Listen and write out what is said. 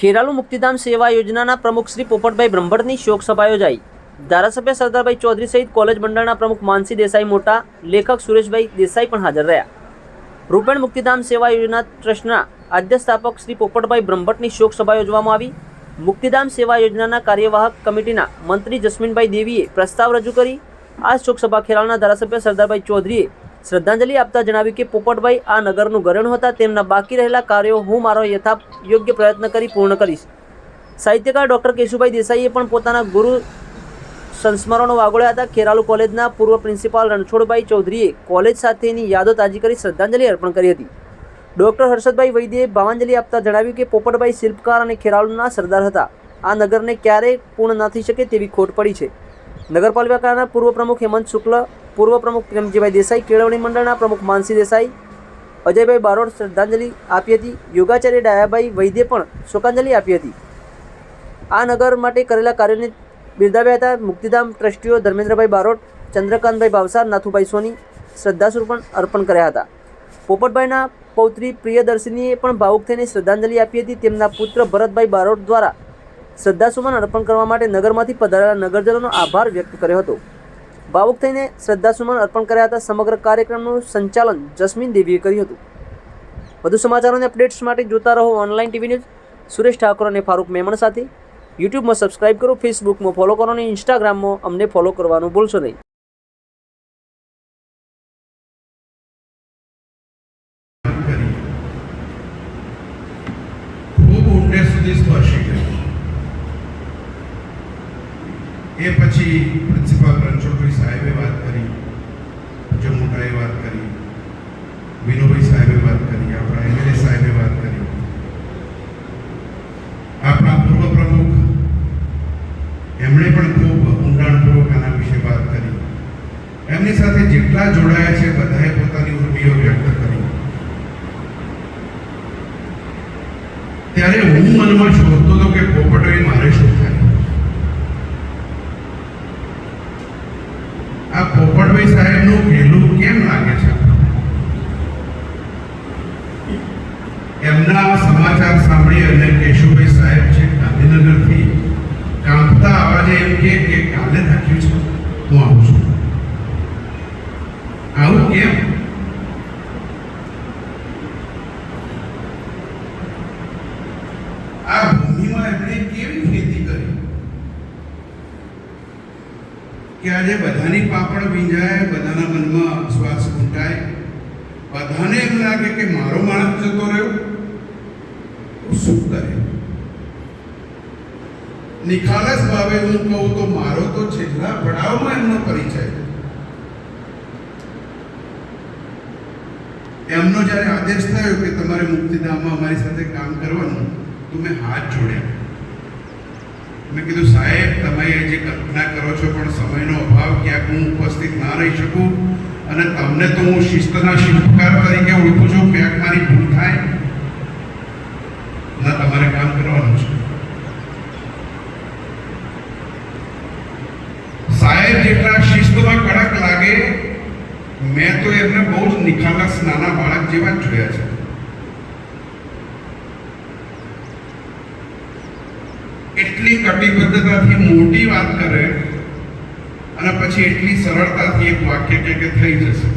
ખેરાલુ મુક્તિધામ સેવા યોજનાના પ્રમુખ શ્રી પોપટભાઈ બ્રહ્મભટ્ટની શોક સભા યોજાઈ। ધારાસભ્ય સરદારભાઈ ચૌધરી સહિત કોલેજ મંડળના પ્રમુખ માનસી દેસાઈ મોટા, લેખક સુરેશભાઈ દેસાઈ પણ હાજર રહ્યા। રૂપેણ મુક્તિધામ સેવા યોજના ટ્રસ્ટના આદ્ય સ્થાપક શ્રી પોપટભાઈ બ્રહ્મભટ્ટની શોક સભા યોજવામાં આવી। મુક્તિધામ સેવા યોજનાના કાર્યવાહક કમિટીના મંત્રી જસ્મીનભાઈ દેવીએ પ્રસ્તાવ રજૂ કરી આ શોક સભા ખેરાલુના ધારાસભ્ય સરદારભાઈ ચૌધરીએ શ્રદ્ધાંજલિ આપતા જણાવ્યું કે પોપટભાઈ આ નગરનું ઘરેણું હતા। તેમના બાકી રહેલા કાર્યો હું મારો યોગ્ય પ્રયત્ન કરી પૂર્ણ કરીશ। સાહિત્યકાર ડૉક્ટર કેશુભાઈ દેસાઈએ પણ પોતાના ગુરુ સંસ્મરણો વાગોળ્યા હતા। ખેરાલુ કોલેજના પૂર્વ પ્રિન્સિપાલ રણછોડભાઈ ચૌધરીએ કોલેજ સાથેની યાદો તાજી કરી શ્રદ્ધાંજલિ અર્પણ કરી હતી। ડૉક્ટર હર્ષદભાઈ વૈદ્યે ભાવાંજલિ આપતા જણાવ્યું કે પોપટભાઈ શિલ્પકાર અને ખેરાલુના સરદાર હતા। આ નગરને ક્યારેય પૂર્ણ ન થઈ શકે તેવી ખોટ પડી છે। નગરપાલિકાના પૂર્વ પ્રમુખ હેમંત શુક્લ, પૂર્વ પ્રમુખ પ્રેમજીભાઈ દેસાઈ, કેળવણી મંડળના પ્રમુખ માનસી દેસાઈ, અજયભાઈ બારોટ શ્રદ્ધાંજલિ આપી હતી। યોગાચાર્ય ડાયાભાઈ વૈદ્યે પણ શોકાંજલિ આપી હતી। આ નગર માટે કરેલા કાર્યોને બિરદાવ્યા હતા। મુક્તિધામ ટ્રસ્ટીઓ ધર્મેન્દ્રભાઈ બારોટ, ચંદ્રકાંતભાઈ ભાવસાર, નાથુભાઈ સોની શ્રદ્ધાસુર પણ અર્પણ કર્યા હતા। પોપટભાઈના પૌત્રી પ્રિયદર્શિનીએ પણ ભાવુક થઈને શ્રદ્ધાંજલિ આપી હતી। તેમના પુત્ર ભરતભાઈ બારોટ દ્વારા શ્રદ્ધાસુમન અર્પણ કરવા માટે નગરમાંથી પધારેલા નગરજનોનો આભાર વ્યક્ત કર્યો હતો। ભાવુક થઈને શ્રદ્ધાસુમન અર્પણ કર્યા હતા। સમગ્ર કાર્યક્રમનું સંચાલન જસ્મીન દેવીએ કર્યું હતું। વધુ સમાચારોને અપડેટ્સ માટે જોતા રહો online TV news. Suresh Thakor અને ફારૂક મેમણ સાથે યુટ્યુબમાં સબસ્ક્રાઇબ કરો, ફેસબુકમાં ફોલો કરો અને ઇન્સ્ટાગ્રામમાં અમને ફોલો કરવાનું ભૂલશો નહીં। એ પછી પ્રિન્સિપાલ રણછોડભાઈ સાહેબે વાત કરી, જમુટાએ વાત કરી, વિનોભાઈ સાહેબે વાત કરી, આપણા એમએલએ સાહેબે વાત કરી, આપણા પૂર્વ પ્રમુખ એમણે પણ ખૂબ ઊંડાણપૂર્વક આના વિશે વાત કરી। એમની સાથે જેટલા જોડાયા છે બધાએ પોતાની ઉર્મિઓ વ્યક્ત કરી। ત્યારે હું મનમાં શોધતો હતો કે પોપટભાઈ મારે શું થાય। આ પોપટભાઈ સાહેબનું પહેલું કેમ લાગે છે? એમના સમાચાર સાંભળી અને કેશુભાઈ સાહેબ છે ગાંધીનગરથી કાંપતા અવાજે એમ કે કાલે રાખ્યું છે, હું આવું છું। આવું કેમ? આ ભૂમિમાં એમણે કેવી ખેતી કરી કે આજે બધાની પાપડ ભીંજાય, બધાના મનમાં શ્વાસ ઘૂંટાય, બધાને એમ લાગે કે મારો માણસ જતો રહ્યો તો શું કરે? નિખાલસ ભાવે હું કહું તો મારો તો છેલ્લા પડાવમાં એમનો પરિચય। એમનો જ્યારે આદેશ થયો કે તમારે મુક્તિધામમાં અમારી સાથે કામ કરવાનું, તો મેં હાથ જોડ્યા। મેં કીધું સાહેબ, તમે જે કલ્પના કરો છો પણ સમયનો અભાવ, ક્યાંક હું ઉપસ્થિત ના રહી શકું અને તમને તો હું શિસ્તના શિલ્પકાર તરીકે ઓળખું છું, ક્યાંક મારી ભૂલ થાય ના, તમારે કામ કરવાનું છે। સાહેબ જેટલા શિસ્તમાં કડક લાગે, મેં તો એમને બહુ જ નિખાલસ નાના બાળક જેવા જ જોયા છે। એટલી કટિબદ્ધતાથી મોટી વાત કરે અને પછી એટલી સરળતાથી એક વાક્ય કે થઈ જશે।